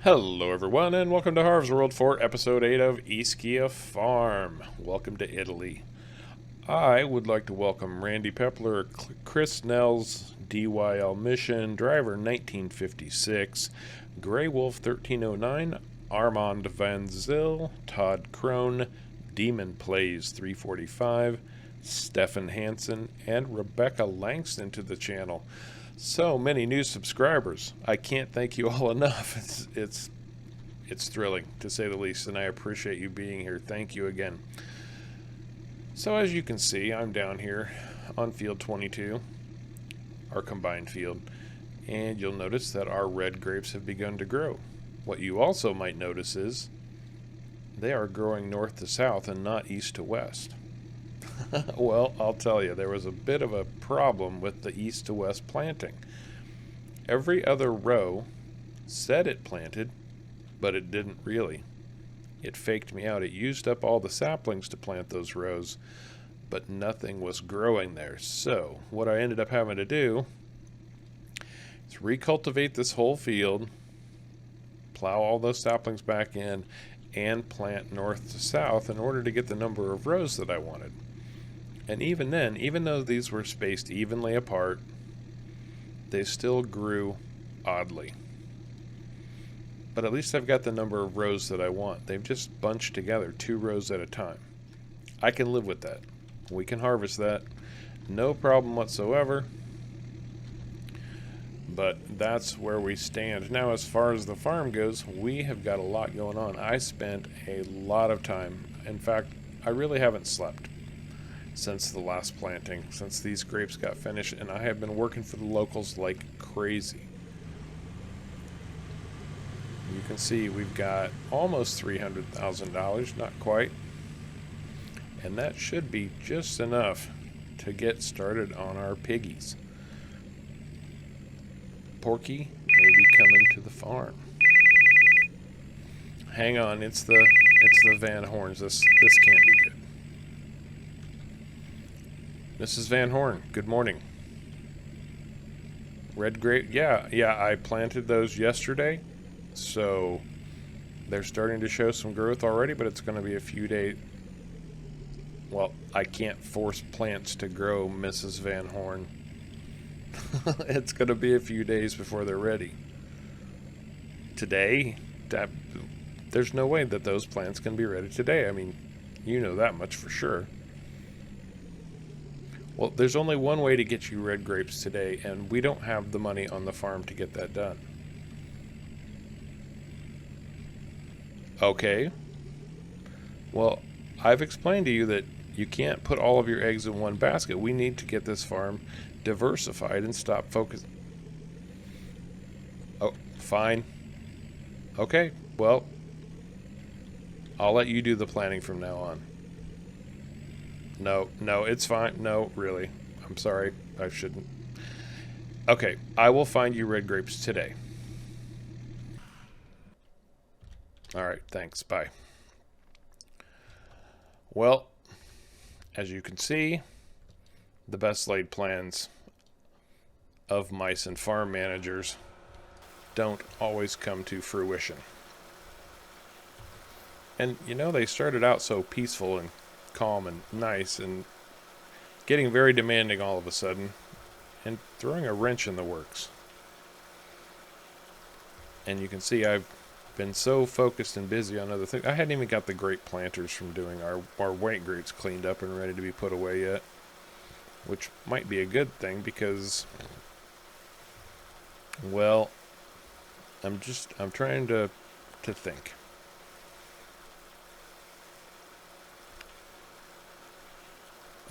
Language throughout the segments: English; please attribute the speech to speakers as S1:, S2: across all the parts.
S1: Hello everyone and welcome to Harv's World for episode 8 of Ischia Farm. Welcome to Italy. I would like to welcome Randy Pepler, Chris Nels, DYL Mission, Driver 1956, Grey Wolf 1309, Armand Van Zyl, Todd Crone, Demon Plays 345, Stefan Hansen, and Rebecca Langston to the channel. So many new subscribers. I can't thank you all enough. It's thrilling, to say the least, and I appreciate you being here. Thank you again. So as you can see, I'm down here on field 22, our combined field, and you'll notice that our red grapes have begun to grow. What you also might notice is they are growing north to south and not east to west. Well, I'll tell you, there was a bit of a problem with the east to west planting. Every other row said it planted, but it didn't really. It faked me out. It used up all the saplings to plant those rows, but nothing was growing there. So what I ended up having to do is recultivate this whole field, plow all those saplings back in, and plant north to south in order to get the number of rows that I wanted. And even then, even though these were spaced evenly apart, they still grew oddly. But at least I've got the number of rows that I want. They've just bunched together 2 rows at a time. I can live with that. We can harvest that. No problem whatsoever. But that's where we stand. Now, as far as the farm goes, we have got a lot going on. I spent a lot of time. In fact, I really haven't slept since the last planting, since these grapes got finished, and I have been working for the locals like crazy. You can see we've got almost $300,000, not quite, and that should be just enough to get started on our piggies. Porky may be coming to the farm. Hang on, it's the VanHorns. This can't be good. Mrs. VanHorn, good morning. Red grape, yeah, I planted those yesterday, so they're starting to show some growth already, but it's going to be a few days. Well, I can't force plants to grow, Mrs. VanHorn. It's going to be a few days before they're ready. Today, there's no way that those plants can be ready today. I mean, you know that much for sure. Well, there's only one way to get you red grapes today, and we don't have the money on the farm to get that done. Okay. Well, I've explained to you that you can't put all of your eggs in one basket. We need to get this farm diversified and stop focusing. Oh, fine. Okay, well, I'll let you do the planning from now on. No, it's fine. No, really. I'm sorry. I shouldn't. Okay, I will find you red grapes today. All right, thanks. Bye. Well, as you can see, the best laid plans of mice and farm managers don't always come to fruition. And you know, they started out so peaceful and calm and nice, and getting very demanding all of a sudden, and throwing a wrench in the works. And you can see I've been so focused and busy on other things. I hadn't even got the grape planters from doing our white grapes cleaned up and ready to be put away yet, which might be a good thing because, well, I'm trying to think.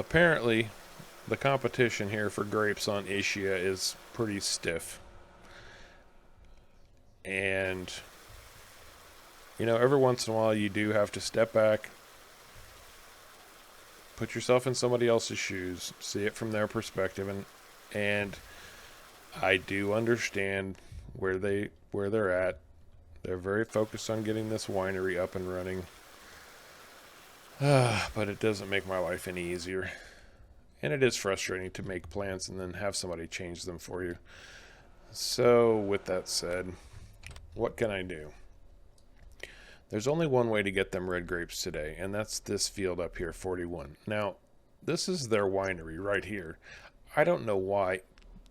S1: Apparently, the competition here for grapes on Ischia is pretty stiff. And, you know, every once in a while you do have to step back, put yourself in somebody else's shoes, see it from their perspective, and I do understand where they're at. They're very focused on getting this winery up and running. But it doesn't make my life any easier. And it is frustrating to make plans and then have somebody change them for you. So, with that said, what can I do? There's only one way to get them red grapes today, and that's this field up here, 41. Now, this is their winery right here. I don't know why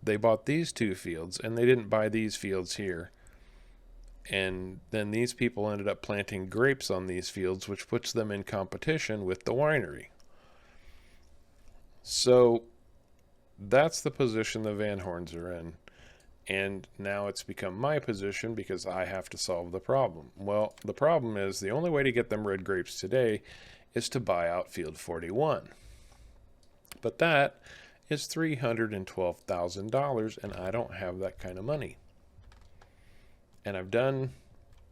S1: they bought these two fields and they didn't buy these fields here. And then these people ended up planting grapes on these fields, which puts them in competition with the winery. So that's the position the VanHorns are in. And now it's become my position because I have to solve the problem. Well, the problem is the only way to get them red grapes today is to buy out field 41. But that is $312,000, and I don't have that kind of money. And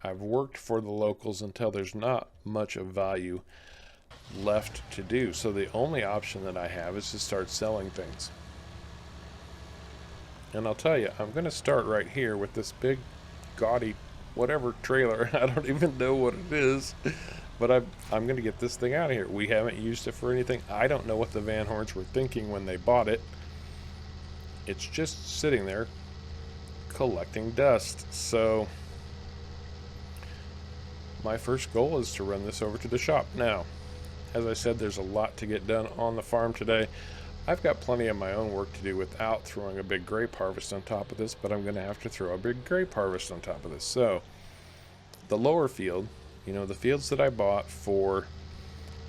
S1: I've worked for the locals until there's not much of value left to do. So the only option that I have is to start selling things. And I'll tell you, I'm going to start right here with this big, gaudy, whatever trailer. I don't even know what it is, but I'm going to get this thing out of here. We haven't used it for anything. I don't know what the VanHorns were thinking when they bought it. It's just sitting there collecting dust. So my first goal is to run this over to the shop. Now, as I said, there's a lot to get done on the farm today. I've got plenty of my own work to do without throwing a big grape harvest on top of this, but I'm going to have to throw a big grape harvest on top of this. So the lower field, you know, the fields that I bought for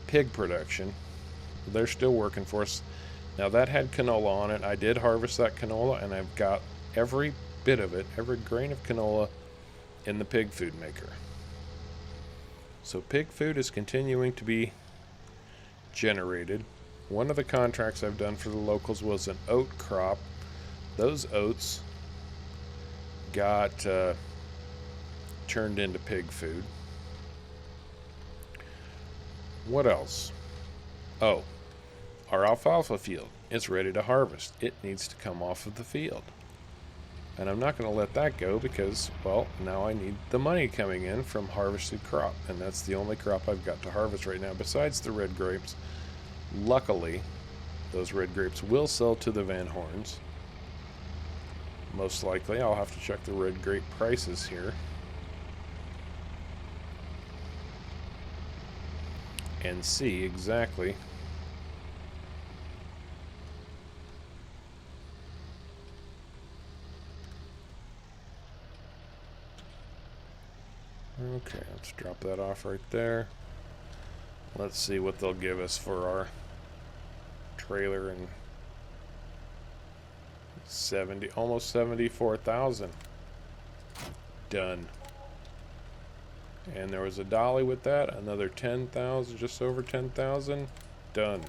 S1: pig production, they're still working for us. Now that had canola on it. I did harvest that canola, and I've got every bit of it, every grain of canola in the pig food maker. So pig food is continuing to be generated. One of the contracts I've done for the locals was an oat crop. Those oats got turned into pig food. What else? Oh, our alfalfa field is ready to harvest. It needs to come off of the field. And I'm not going to let that go because, well, now I need the money coming in from harvested crop. And that's the only crop I've got to harvest right now besides the red grapes. Luckily, those red grapes will sell to the VanHorns. Most likely, I'll have to check the red grape prices here and see exactly okay, let's drop that off right there. Let's see what they'll give us for our trailer and almost 74,000. Done. And there was a dolly with that, another 10,000, just over 10,000. Done.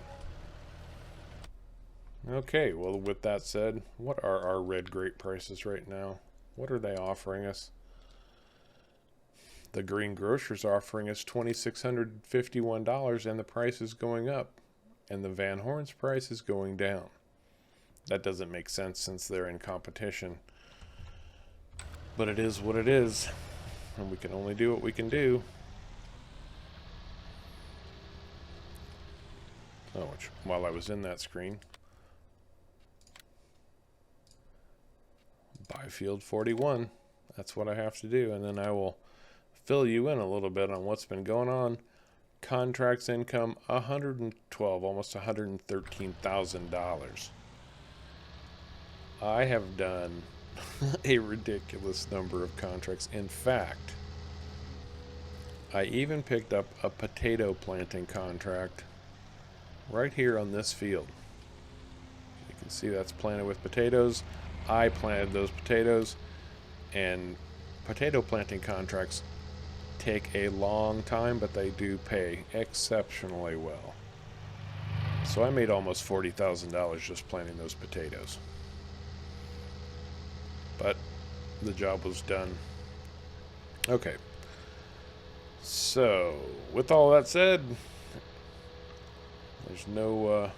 S1: Okay, well, with that said, what are our red grape prices right now? What are they offering us? The green grocer's offering us $2,651, and the price is going up, and the VanHorns price is going down. That doesn't make sense since they're in competition, but it is what it is, and we can only do what we can do. Oh, while I was in that screen, buy field 41. That's what I have to do, and then I will fill you in a little bit on what's been going on. Contracts income, $112, almost $113,000. I have done a ridiculous number of contracts. In fact, I even picked up a potato planting contract right here on this field. You can see that's planted with potatoes. I planted those potatoes, and potato planting contracts take a long time, but they do pay exceptionally well. So I made almost $40,000 just planting those potatoes. But the job was done. Okay. So, with all that said, there's no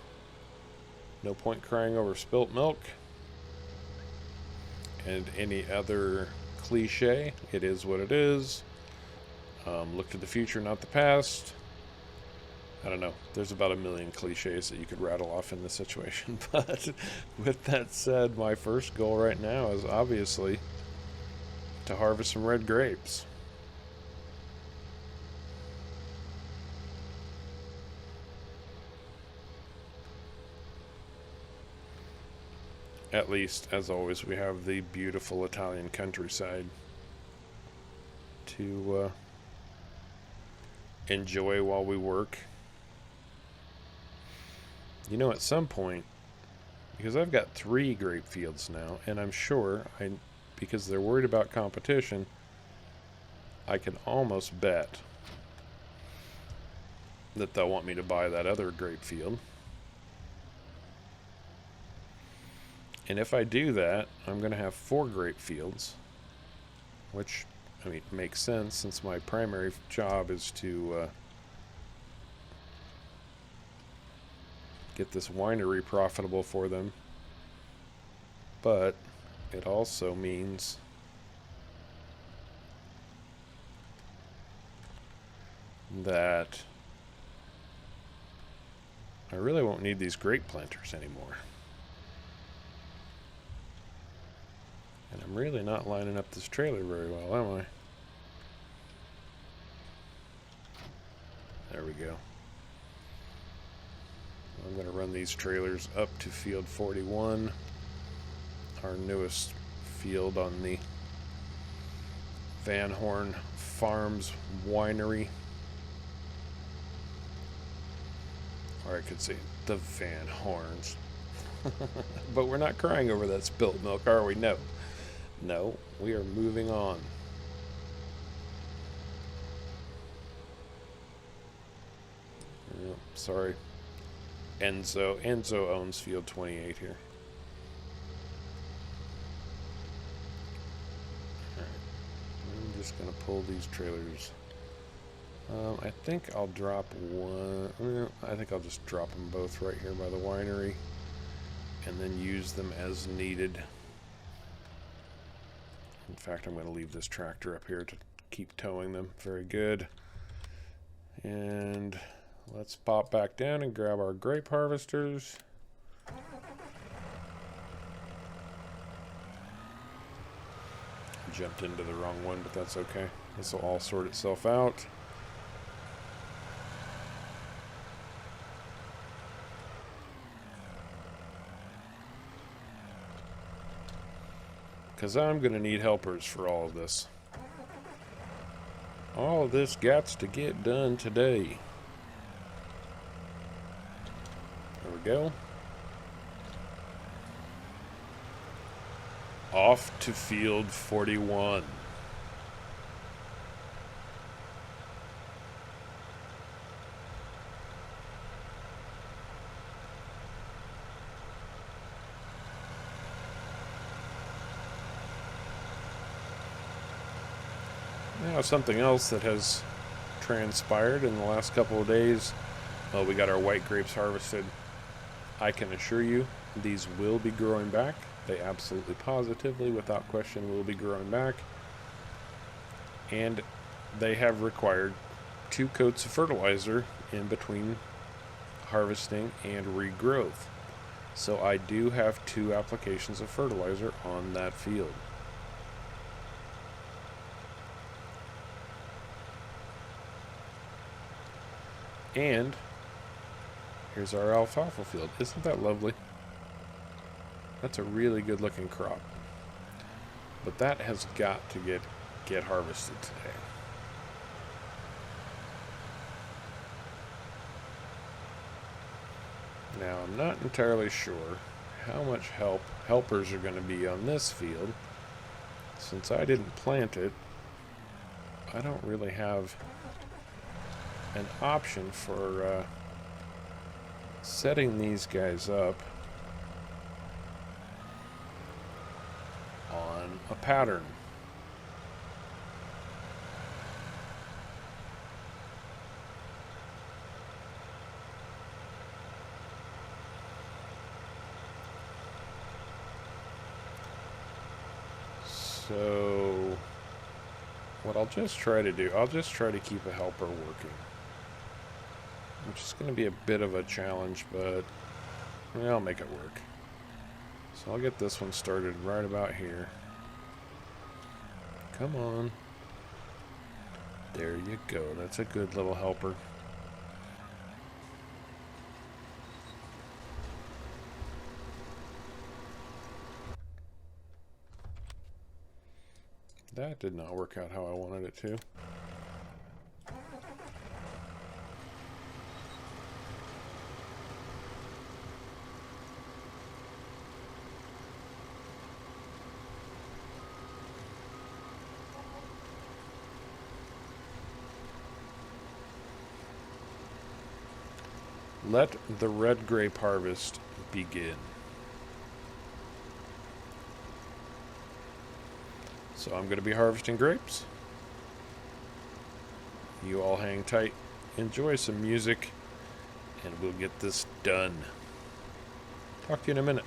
S1: point crying over spilt milk. And any other cliche, it is what it is. Look to the future, not the past. I don't know. There's about a million cliches that you could rattle off in this situation. But with that said, my first goal right now is obviously to harvest some red grapes. At least, as always, we have the beautiful Italian countryside to enjoy while we work. You know, at some point, because I've got 3 grape fields now, and I'm sure, because they're worried about competition, I can almost bet that they'll want me to buy that other grape field. And if I do that, I'm going to have 4 grape fields, which, I mean, makes sense since my primary job is to get this winery profitable for them. But it also means that I really won't need these grape planters anymore. And I'm really not lining up this trailer very well, am I? There we go. I'm going to run these trailers up to field 41, our newest field on the VanHorns Farms winery. Or I could say the VanHorns. But we're not crying over that spilled milk, are we? No. No, we are moving on. Oh, sorry. Enzo owns field 28 here. Alright. I'm just going to pull these trailers. I think I'll drop one. I think I'll just drop them both right here by the winery and then use them as needed. In fact, I'm going to leave this tractor up here to keep towing them. Very good. And let's pop back down and grab our grape harvesters. Jumped into the wrong one, but that's okay. This will all sort itself out. Because I'm going to need helpers for all of this. All of this gots to get done today. There we go. Off to field 41. Now, something else that has transpired in the last couple of days. Well, we got our white grapes harvested. I can assure you, these will be growing back. They absolutely positively, without question, will be growing back. And they have required 2 coats of fertilizer in between harvesting and regrowth. So I do have 2 applications of fertilizer on that field. And here's our alfalfa field. Isn't that lovely? That's a really good looking crop. But that has got to get harvested today. Now, I'm not entirely sure how much helpers are going to be on this field. Since I didn't plant it, I don't really have an option for setting these guys up on a pattern. So what I'll just try to do, I'll just try to keep a helper working. Which is going to be a bit of a challenge, but I'll make it work. So I'll get this one started right about here. Come on. There you go. That's a good little helper. That did not work out how I wanted it to. Let the red grape harvest begin. So I'm going to be harvesting grapes. You all hang tight, enjoy some music, and we'll get this done. Talk to you in a minute.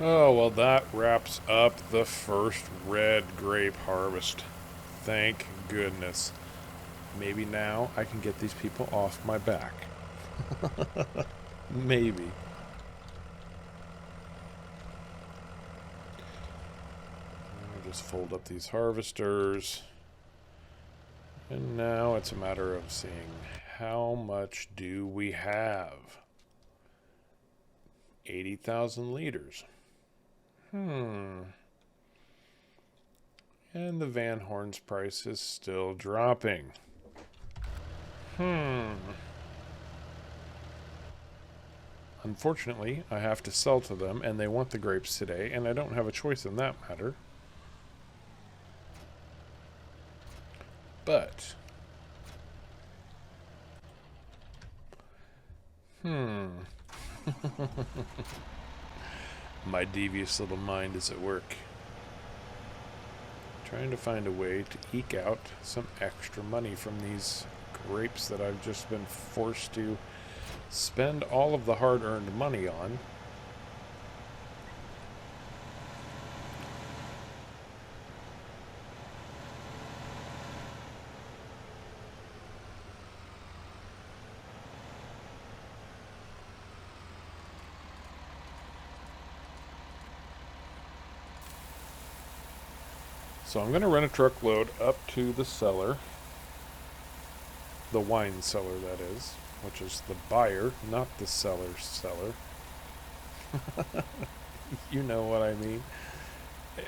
S1: Oh, well, that wraps up the first red grape harvest. Thank goodness. Maybe now I can get these people off my back. Maybe. I'll just fold up these harvesters. And now it's a matter of seeing how much do we have. 80,000 liters. And the VanHorns price is still dropping. Unfortunately, I have to sell to them, and they want the grapes today, and I don't have a choice in that matter. But, my devious little mind is at work. Trying to find a way to eke out some extra money from these grapes that I've just been forced to spend all of the hard-earned money on. So I'm going to run a truckload up to the cellar, the wine cellar that is, which is the buyer, not the seller's seller. You know what I mean.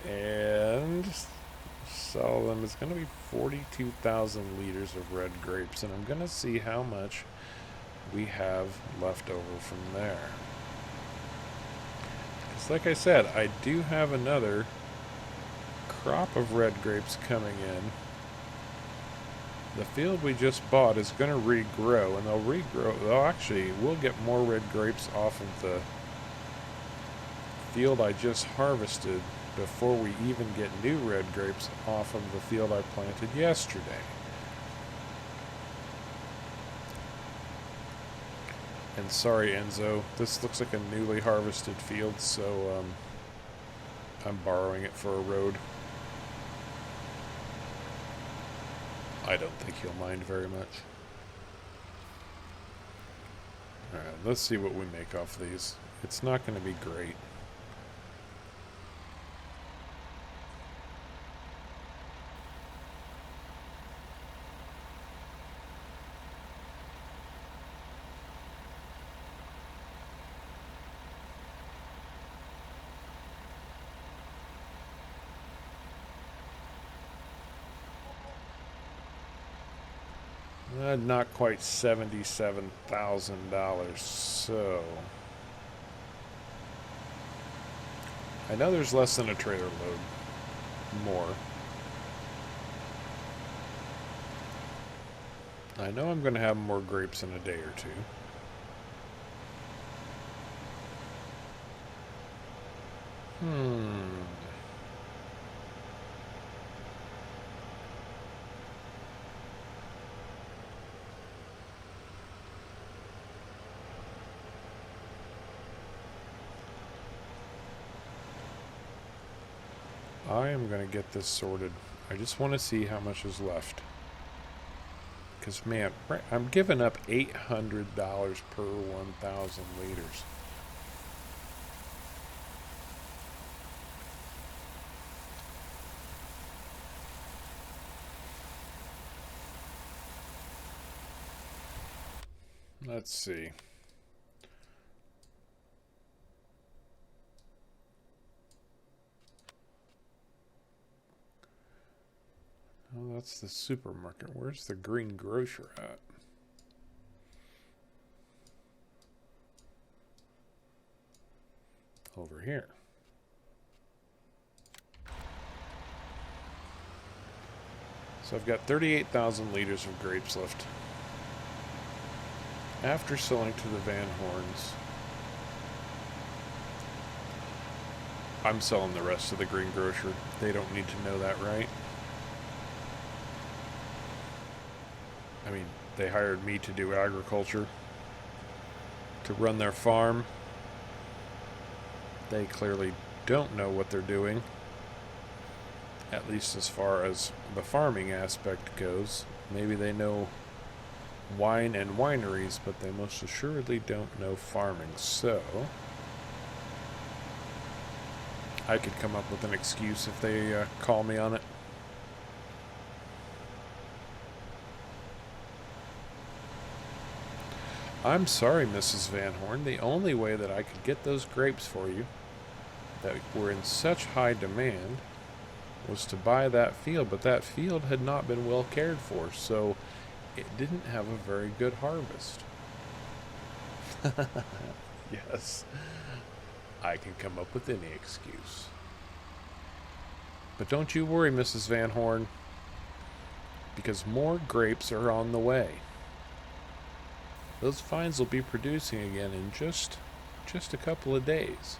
S1: And sell them. It's going to be 42,000 liters of red grapes, and I'm going to see how much we have left over from there. Because like I said, I do have another crop of red grapes coming in. The field we just bought is going to regrow, and we'll get more red grapes off of the field I just harvested before we even get new red grapes off of the field I planted yesterday. And sorry, Enzo, this looks like a newly harvested field, so I'm borrowing it for a road. I don't think he'll mind very much. Alright, let's see what we make off these. It's not going to be great. Not quite $77,000, so I know there's less than a trailer load more. I know I'm going to have more grapes in a day or two. I am going to get this sorted. I just want to see how much is left. Because, man, I'm giving up $800 per 1,000 liters. Let's see. Oh, that's the supermarket. Where's the green grocer at? Over here. So I've got 38,000 liters of grapes left. After selling to the VanHorns, I'm selling the rest to the green grocer. They don't need to know that, right? I mean, they hired me to do agriculture, to run their farm. They clearly don't know what they're doing, at least as far as the farming aspect goes. Maybe they know wine and wineries, but they most assuredly don't know farming. So I could come up with an excuse if they call me on it. I'm sorry, Mrs. VanHorn. The only way that I could get those grapes for you that were in such high demand was to buy that field, but that field had not been well cared for, so it didn't have a very good harvest. Yes, I can come up with any excuse. But don't you worry, Mrs. VanHorn. because more grapes are on the way. Those vines will be producing again in just a couple of days.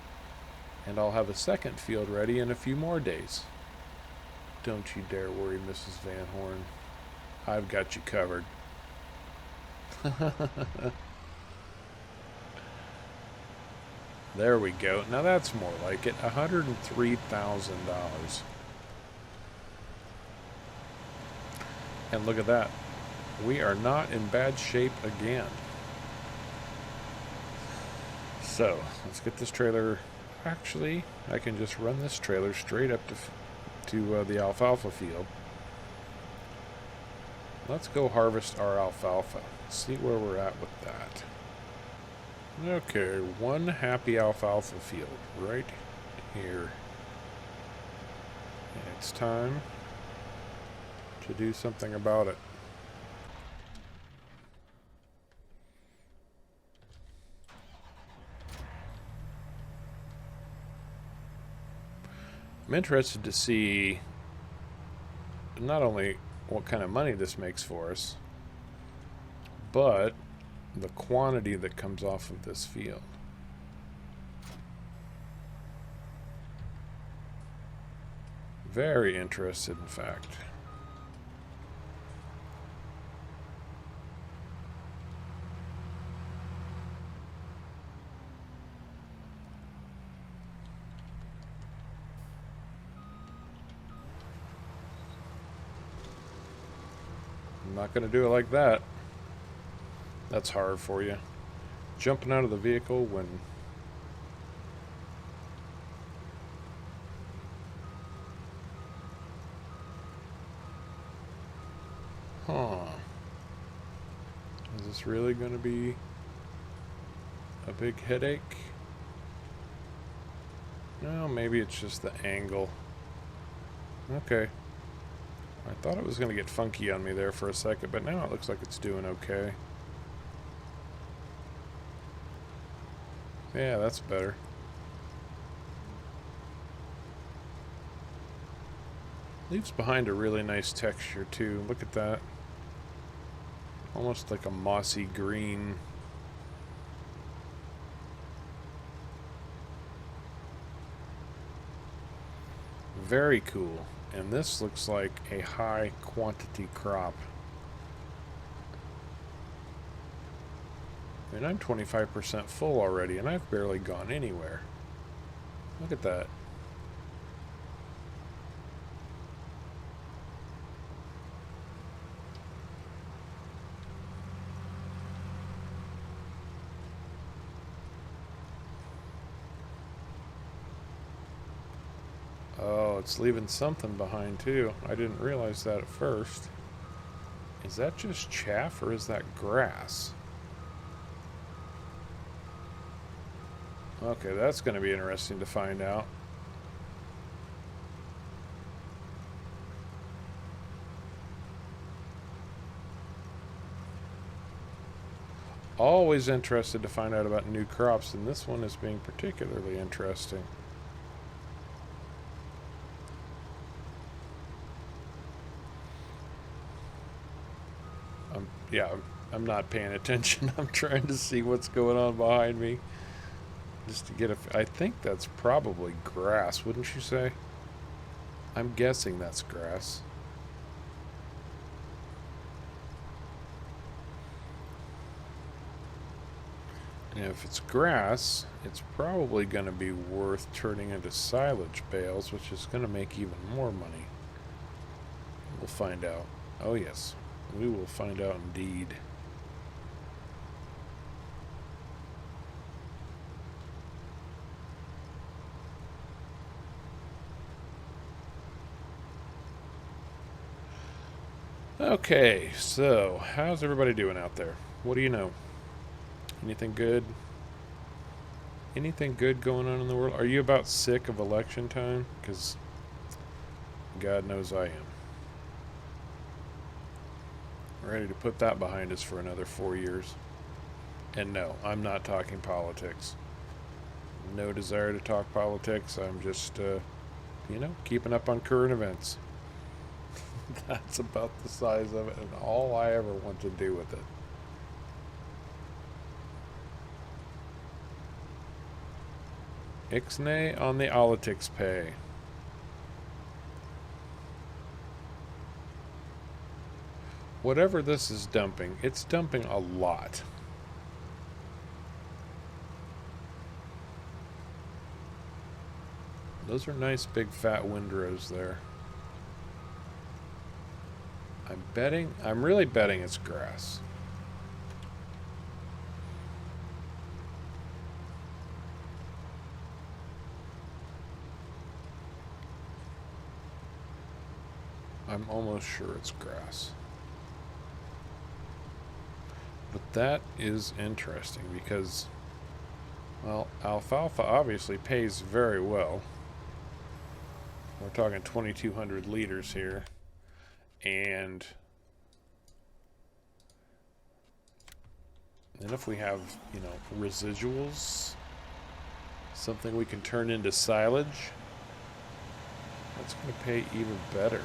S1: And I'll have a second field ready in a few more days. Don't you dare worry, Mrs. VanHorn. I've got you covered. There we go. Now that's more like it. $103,000. And look at that. We are not in bad shape again. So, let's get this trailer. Actually, I can just run this trailer straight up to the alfalfa field. Let's go harvest our alfalfa. See where we're at with that. Okay, one happy alfalfa field right here. And it's time to do something about it. I'm interested to see not only what kind of money this makes for us, but the quantity that comes off of this field. Very interested, in fact. I'm not going to do it like that. That's hard for you. Jumping out of the vehicle when... Huh. Is this really going to be a big headache? No, maybe it's just the angle. Okay. I thought it was going to get funky on me there for a second, but now it looks like it's doing okay. Yeah, that's better. Leaves behind a really nice texture too. Look at that. Almost like a mossy green. Very cool. And this looks like a high quantity crop. I mean, I'm 25% full already, and I've barely gone anywhere. Look at that. Oh, it's leaving something behind too. I didn't realize that at first. Is that just chaff or is that grass? Okay, that's going to be interesting to find out. Always interested to find out about new crops, and this one is being particularly interesting. Yeah, I'm not paying attention. I'm trying to see what's going on behind me. Just to get a... I think that's probably grass, wouldn't you say? I'm guessing that's grass. And if it's grass, it's probably going to be worth turning into silage bales, which is going to make even more money. We'll find out. Oh yes, we will find out indeed. Okay, so how's everybody doing out there? What do you know? Anything good? Anything good going on in the world? Are you about sick of election time? Because God knows I am. Ready to put that behind us for another 4 years. And no, I'm not talking politics. No desire to talk politics. I'm just, you know, keeping up on current events. That's about the size of it and all I ever want to do with it. Ixnay on the Politics pay. Whatever this is dumping, it's dumping a lot. Those are nice big fat windrows there. I'm really betting it's grass. I'm almost sure it's grass. But that is interesting because, well, alfalfa obviously pays very well. We're talking 2,200 liters here. And then if we have, you know, residuals, something we can turn into silage, that's going to pay even better.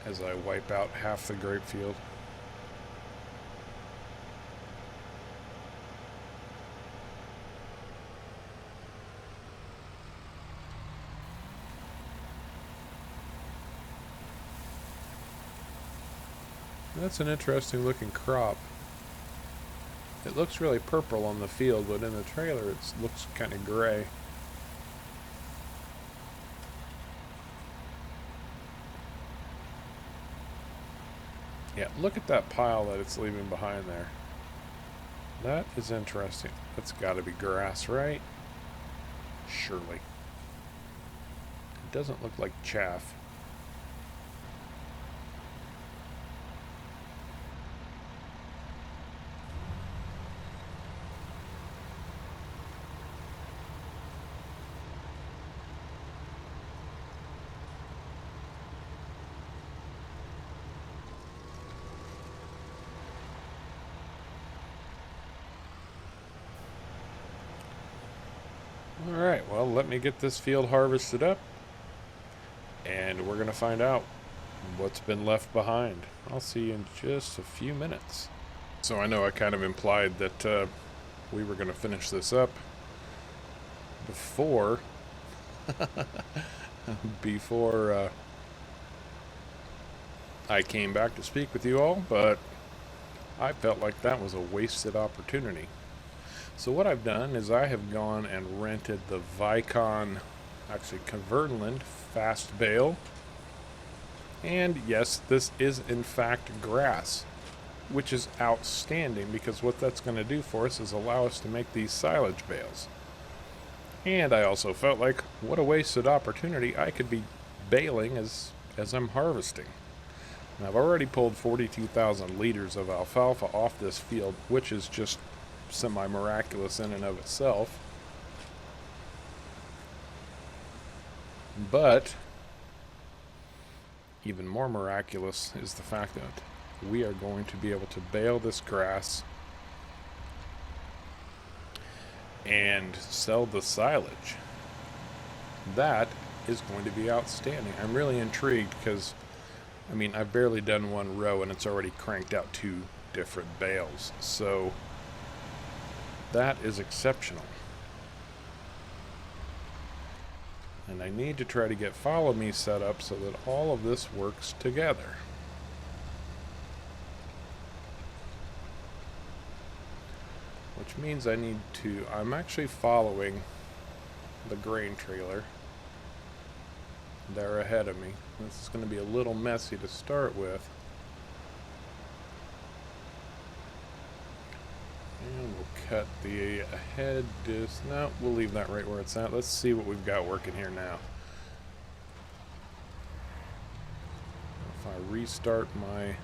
S1: As I wipe out half the grape field. That's an interesting looking crop. It looks really purple on the field, but in the trailer it looks kind of gray. Yeah, look at that pile that it's leaving behind there. That is interesting. That's got to be grass, right? Surely. It doesn't look like chaff. Alright, well, let me get this field harvested up, and we're going to find out what's been left behind. I'll see you in just a few minutes. So I know I kind of implied that we were going to finish this up before I came back to speak with you all, but I felt like that was a wasted opportunity. So what I've done is I have gone and rented the Vicon, actually Convertland fast bale. And yes, this is in fact grass, which is outstanding because what that's going to do for us is allow us to make these silage bales. And I also felt like what a wasted opportunity. I could be baling as I'm harvesting. And I've already pulled 42,000 liters of alfalfa off this field, which is just semi-miraculous in and of itself. But even more miraculous is the fact that we are going to be able to bale this grass and sell the silage. That is going to be outstanding. I'm really intrigued because, I mean, I've barely done one row and it's already cranked out 2 different bales. So that is exceptional. And I need to try to get Follow Me set up so that all of this works together. Which means I'm actually following the grain trailer. They're ahead of me. This is going to be a little messy to start with. And we'll cut the ahead disc. No, we'll leave that right where it's at. Let's see what we've got working here now. If I restart my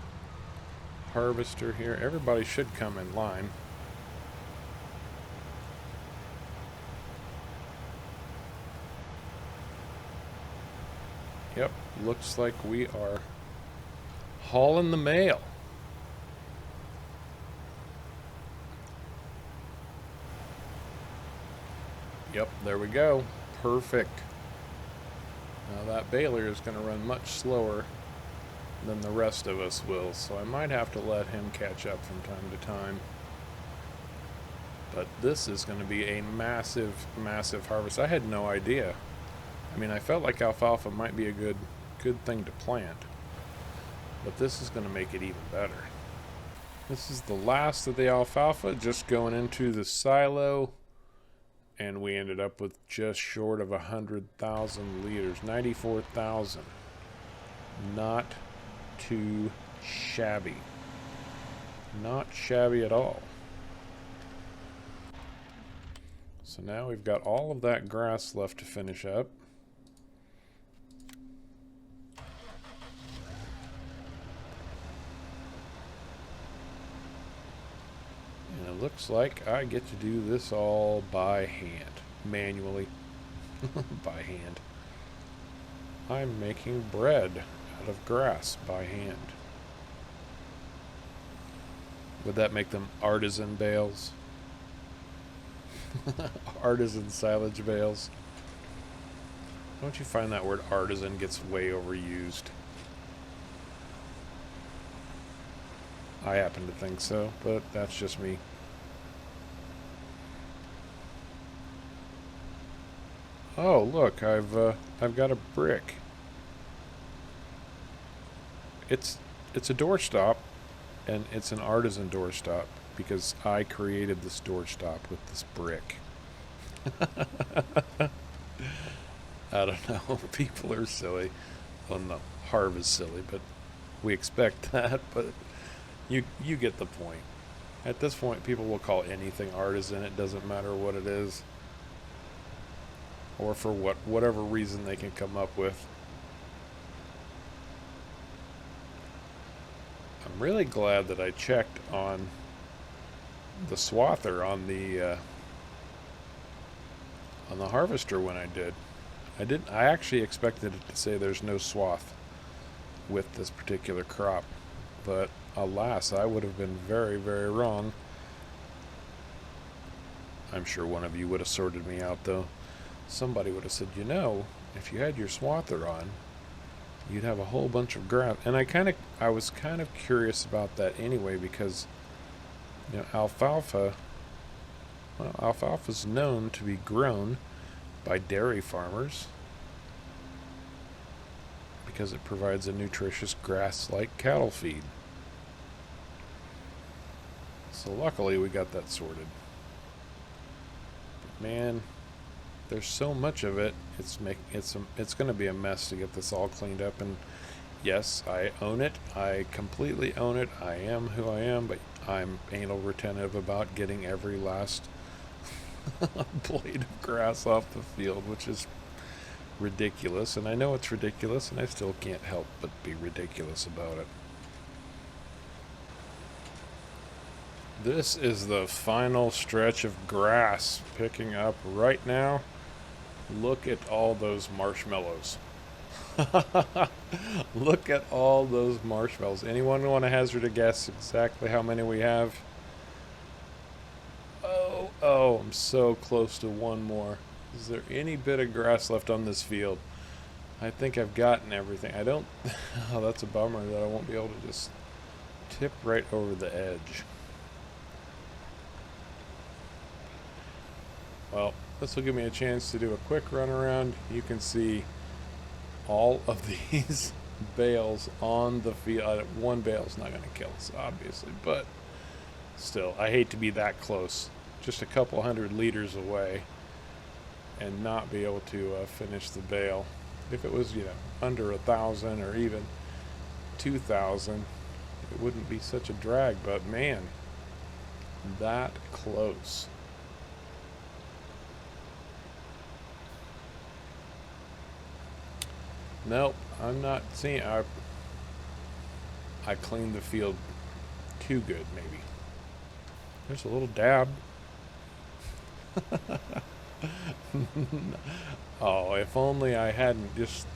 S1: harvester here, everybody should come in line. Yep, looks like we are hauling the mail. Yep, there we go. Perfect. Now that baler is going to run much slower than the rest of us will, so I might have to let him catch up from time to time. But this is going to be a massive, massive harvest. I had no idea. I mean, I felt like alfalfa might be a good thing to plant, but this is going to make it even better. This is the last of the alfalfa, just going into the silo, and we ended up with just short of 100,000 liters, 94,000. Not too shabby. Not shabby at all. So now we've got all of that grass left to finish up. And it looks like I get to do this all by hand, manually, by hand. I'm making bread out of grass by hand. Would that make them artisan bales? Artisan silage bales. Don't you find that word artisan gets way overused? I happen to think so, but that's just me. Oh, look, I've got a brick. It's a doorstop, and it's an artisan doorstop because I created this doorstop with this brick. I don't know. People are silly. Well, no, Harv is silly, but we expect that. But you get the point. At this point, people will call anything artisan. It doesn't matter what it is, or for whatever reason they can come up with. I'm really glad that I checked on the swather on the harvester when I did. I actually expected it to say there's no swath with this particular crop, but alas, I would have been very, very wrong. I'm sure one of you would have sorted me out, though. Somebody would have said, you know, if you had your swather on, you'd have a whole bunch of grass. And I was kind of curious about that anyway, because alfalfa's known to be grown by dairy farmers because it provides a nutritious grass-like cattle feed. So luckily we got that sorted. But man, there's so much of it. It's going to be a mess to get this all cleaned up. And yes, I own it. I completely own it. I am who I am, but I'm anal retentive about getting every last blade of grass off the field, which is ridiculous. And I know it's ridiculous, and I still can't help but be ridiculous about it. This is the final stretch of grass picking up right now. Look at all those marshmallows. Look at all those marshmallows. Anyone want to hazard a guess exactly how many we have? Oh, I'm so close to one more. Is there any bit of grass left on this field? I think I've gotten everything. I don't... Oh, that's a bummer that I won't be able to just tip right over the edge. Well, this will give me a chance to do a quick run around. You can see all of these bales on the field. One bale's not going to kill us, obviously, but still, I hate to be that close, just a couple 100 liters away, and not be able to finish the bale. If it was, under 1,000 or even 2,000, it wouldn't be such a drag, but man, that close. Nope, I'm not seeing. I cleaned the field too good, maybe. There's a little dab. Oh, if only I hadn't just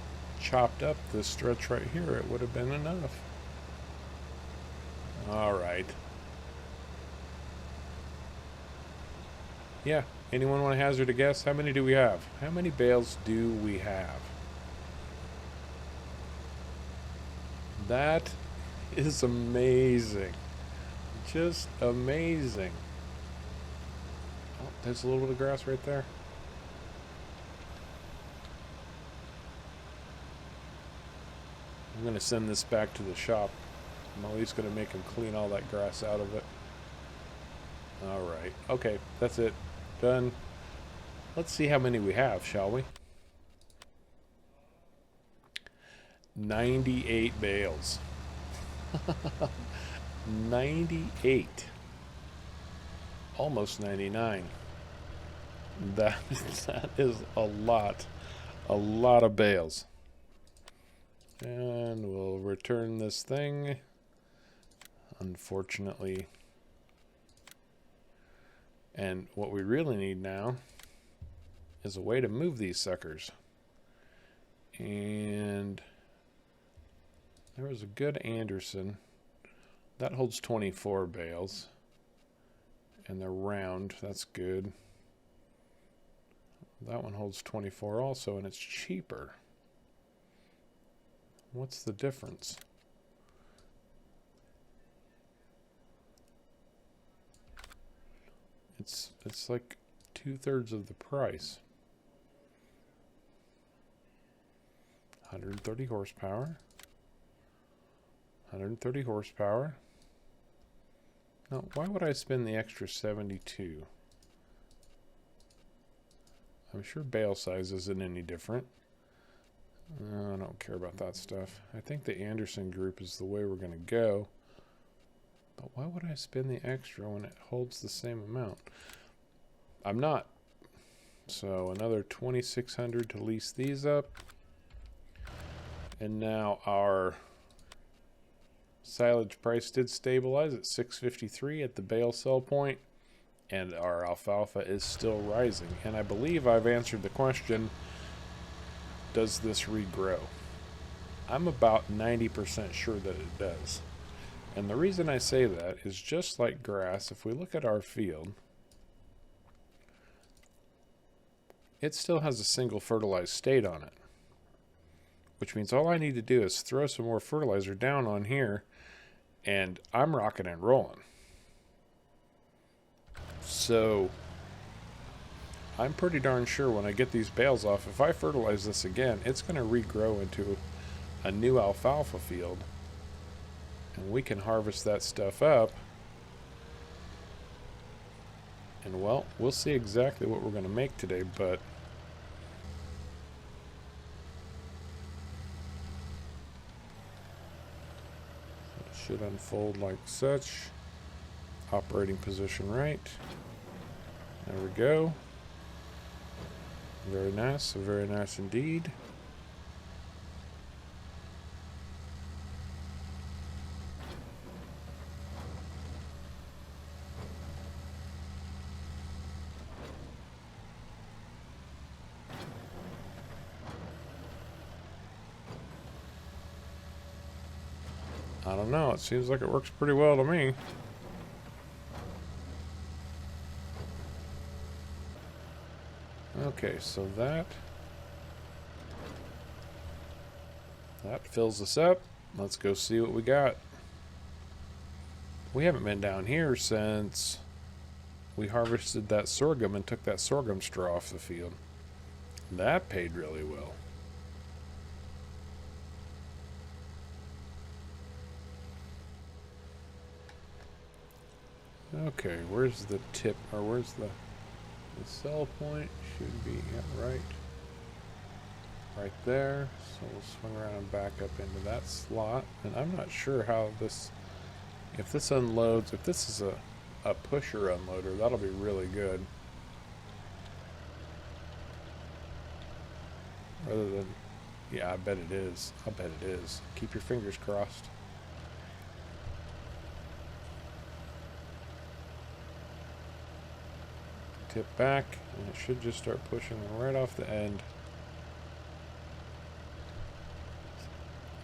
S1: chopped up this stretch right here, it would have been enough. Alright. Yeah, anyone want to hazard a guess? How many do we have? How many bales do we have? That is amazing. Just amazing. Oh, there's a little bit of grass right there. I'm going to send this back to the shop. I'm at least going to make him clean all that grass out of it. Alright. Okay, that's it. Done. Let's see how many we have, shall we? 98 bales. 98. Almost 99. That is a lot of bales. And we'll return this thing. Unfortunately. And what we really need now is a way to move these suckers. And there was a good Anderson. That holds 24 bales. And they're round. That's good. That one holds 24 also, and it's cheaper. What's the difference? It's like 2/3 of the price. 130 horsepower. 130 horsepower. Now, why would I spend the extra 72? I'm sure bale size isn't any different. I don't care about that stuff. I think the Anderson group is the way we're going to go. But why would I spend the extra when it holds the same amount? I'm not. So another 2,600 to lease these up. And now our silage price did stabilize at 653 at the bale sell point. And our alfalfa is still rising. And I believe I've answered the question, does this regrow? I'm about 90% sure that it does. And the reason I say that is just like grass, if we look at our field, it still has a single fertilized state on it. Which means all I need to do is throw some more fertilizer down on here, and I'm rocking and rolling. So I'm pretty darn sure when I get these bales off, if I fertilize this again, it's going to regrow into a new alfalfa field. And we can harvest that stuff up. And well, we'll see exactly what we're going to make today, but it should unfold like such. Operating position right. There we go. Very nice indeed. I don't know, it seems like it works pretty well to me. Okay, so that fills us up. Let's go see what we got. We haven't been down here since we harvested that sorghum and took that sorghum straw off the field. That paid really well. Okay, where's the tip, or where's the sell point? Should be right there. So we'll swing around and back up into that slot. And I'm not sure how this, if this unloads, if this is a pusher unloader, that'll be really good. Rather than, yeah, I bet it is. I bet it is. Keep your fingers crossed. Tip back, and it should just start pushing right off the end.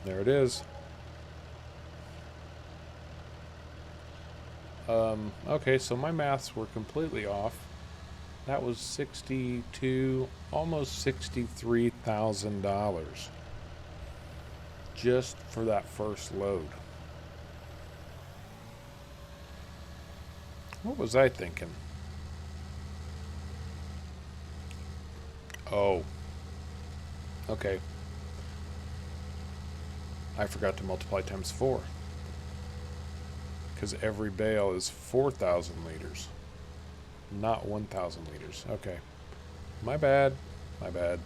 S1: There it is. Okay, so my maths were completely off. That was almost $63,000 just for that first load. What was I thinking? Oh, okay. I forgot to multiply times 4. Because every bale is 4,000 liters, not 1,000 liters. Okay. My bad. My bad.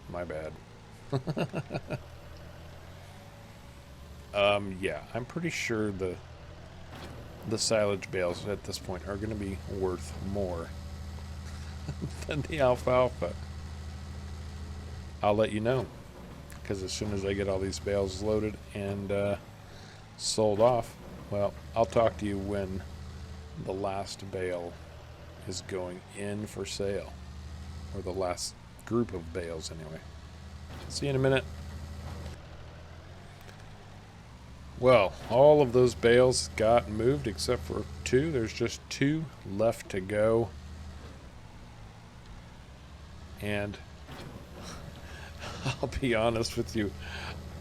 S1: My bad. Yeah, I'm pretty sure the silage bales at this point are going to be worth more than the alfalfa. I'll let you know, because as soon as I get all these bales loaded and sold off, well, I'll talk to you when the last bale is going in for sale. Or the last group of bales, anyway. See you in a minute. Well, all of those bales got moved except for 2. There's just 2 left to go. And I'll be honest with you,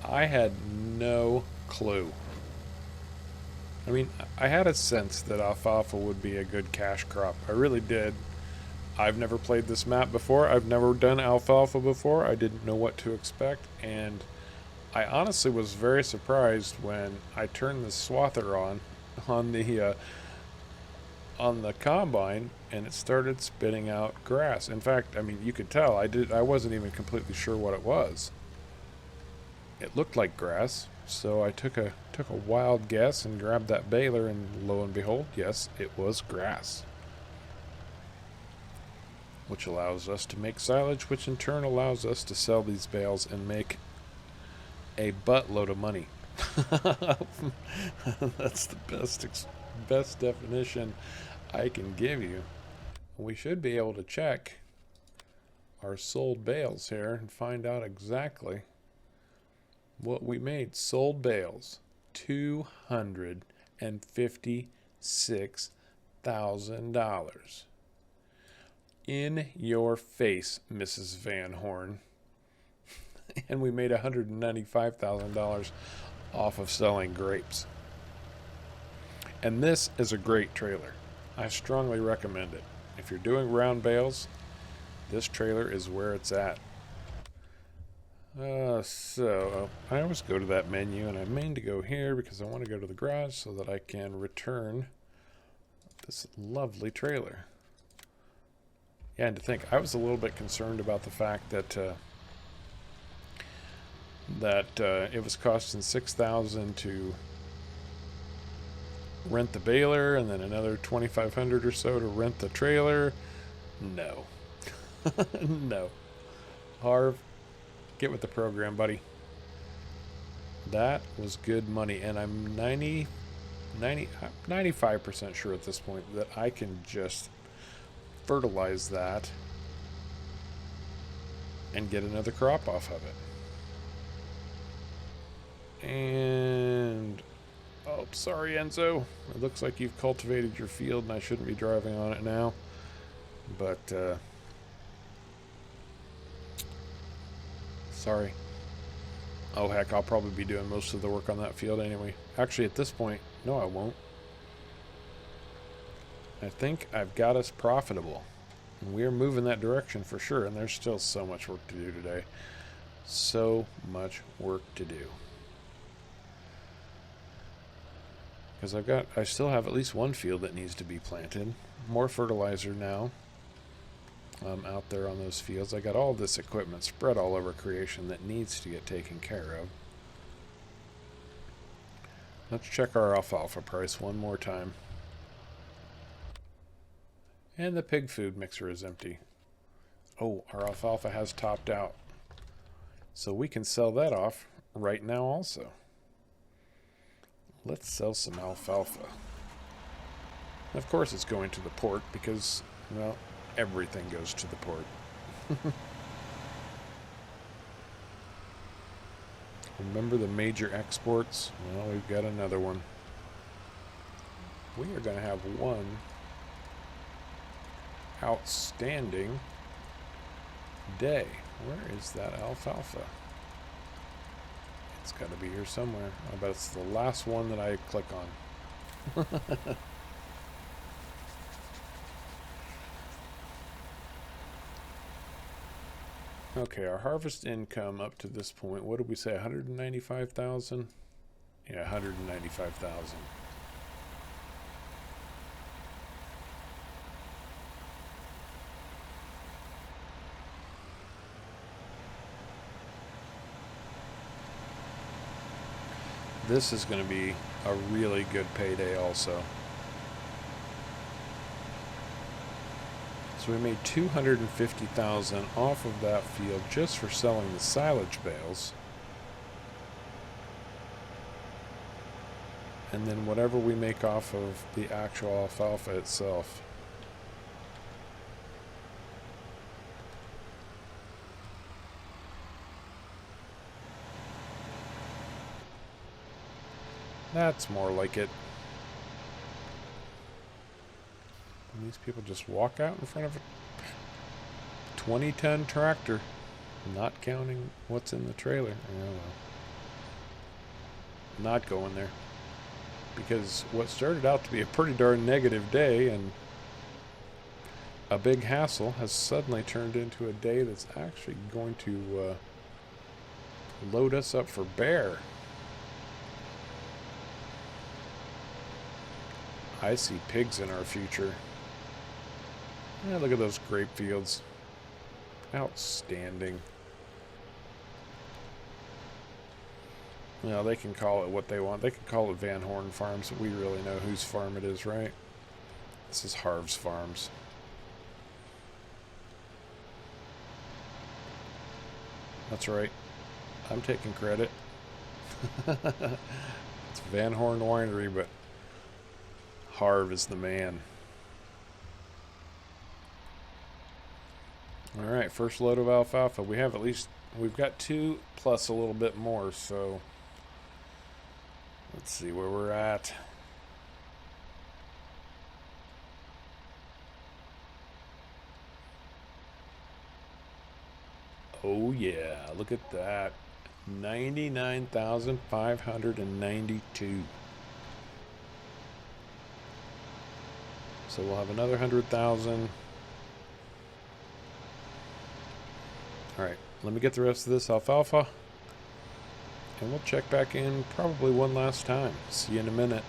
S1: I had no clue. I mean, I had a sense that alfalfa would be a good cash crop. I really did. I've never played this map before. I've never done alfalfa before. I didn't know what to expect. And I honestly was very surprised when I turned the swather on the combine, and it started spitting out grass. In fact, I mean, you could tell I wasn't even completely sure what it was. It looked like grass. So I took a wild guess and grabbed that baler, and lo and behold, yes, it was grass. Which allows us to make silage, which in turn allows us to sell these bales and make a buttload of money. That's the best definition I can give you. We should be able to check our sold bales here and find out exactly what we made. Sold bales, $256,000. In your face, Mrs. VanHorn. And we made $195,000 off of selling grapes. And this is a great trailer. I strongly recommend it. If you're doing round bales, this trailer is where it's at. So I always go to that menu, and I mean to go here because I want to go to the garage so that I can return this lovely trailer. Yeah, and to think, I was a little bit concerned about the fact that it was costing $6,000 to rent the baler, and then another $2,500 or so to rent the trailer. No, no, Harv. Get with the program, buddy. That was good money, and I'm 95% sure at this point that I can just fertilize that and get another crop off of it. And oh, sorry, Enzo. It looks like you've cultivated your field, and I shouldn't be driving on it now. But sorry. Oh, heck, I'll probably be doing most of the work on that field anyway. Actually, at this point, no, I won't. I think I've got us profitable. And we're moving that direction for sure, and there's still so much work to do today. So much work to do. Because I still have at least one field that needs to be planted. More fertilizer now. Out there on those fields. I got all this equipment spread all over creation that needs to get taken care of. Let's check our alfalfa price one more time. And the pig food mixer is empty. Oh, our alfalfa has topped out. So we can sell that off right now also. Let's sell some alfalfa. Of course it's going to the port because, well, everything goes to the port. Remember the major exports? Well, we've got another one. We are going to have one outstanding day. Where is that alfalfa? It's got to be here somewhere. I bet it's the last one that I click on. Okay, our harvest income up to this point, what did we say, 195,000? Yeah, 195,000. This is going to be a really good payday also. So we made 250,000 off of that field just for selling the silage bales. And then whatever we make off of the actual alfalfa itself. That's more like it. And these people just walk out in front of a 20-ton tractor, not counting what's in the trailer. Oh, well. Not going there. Because what started out to be a pretty darn negative day and a big hassle has suddenly turned into a day that's actually going to load us up for bear. I see pigs in our future. Yeah, look at those grape fields. Outstanding. You know, they can call it what they want. They can call it VanHorns Farms, but we really know whose farm it is, right? This is Harv's Farms. That's right. I'm taking credit. It's VanHorn Winery, but Harv is the man. Alright, first load of alfalfa. We've got 2 plus a little bit more, so let's see where we're at. Oh yeah, look at that. 99,592. So we'll have another 100,000. Alright, let me get the rest of this alfalfa. And we'll check back in probably one last time. See you in a minute.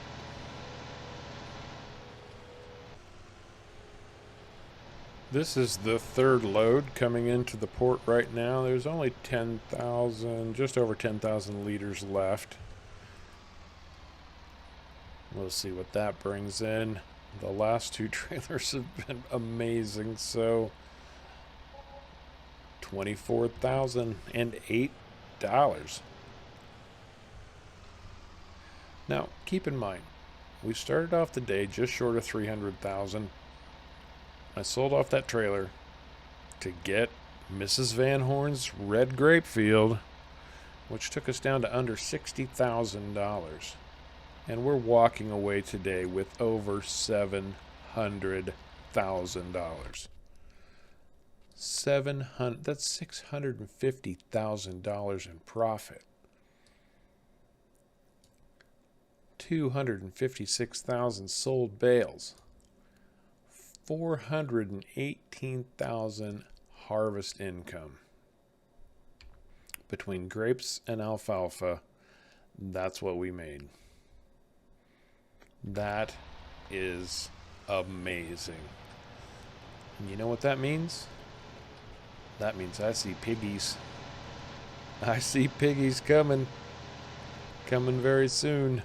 S1: This is the third load coming into the port right now. There's only 10,000, just over 10,000 liters left. We'll see what that brings in. The last 2 trailers have been amazing. So $24,008. Now, keep in mind, we started off the day just short of 300,000. I sold off that trailer to get Mrs. VanHorn's red grape field, which took us down to under $60,000. And we're walking away today with over $700,000. That's $650,000 in profit. 256,000 sold bales. 418,000 harvest income. Between grapes and alfalfa, that's what we made. That is amazing. And you know what that means? That means I see piggies. I see piggies coming very soon.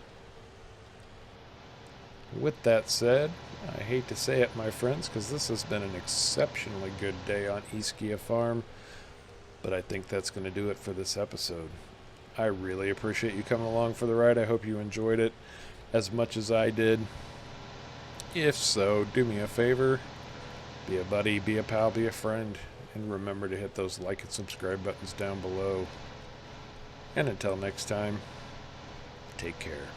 S1: With that said, I hate to say it, my friends, because this has been an exceptionally good day on Ischia Farm, but I think that's going to do it for this episode. I really appreciate you coming along for the ride. I hope you enjoyed it as much as I did. If so, do me a favor. Be a buddy, be a pal, be a friend, and remember to hit those like and subscribe buttons down below. And until next time, take care.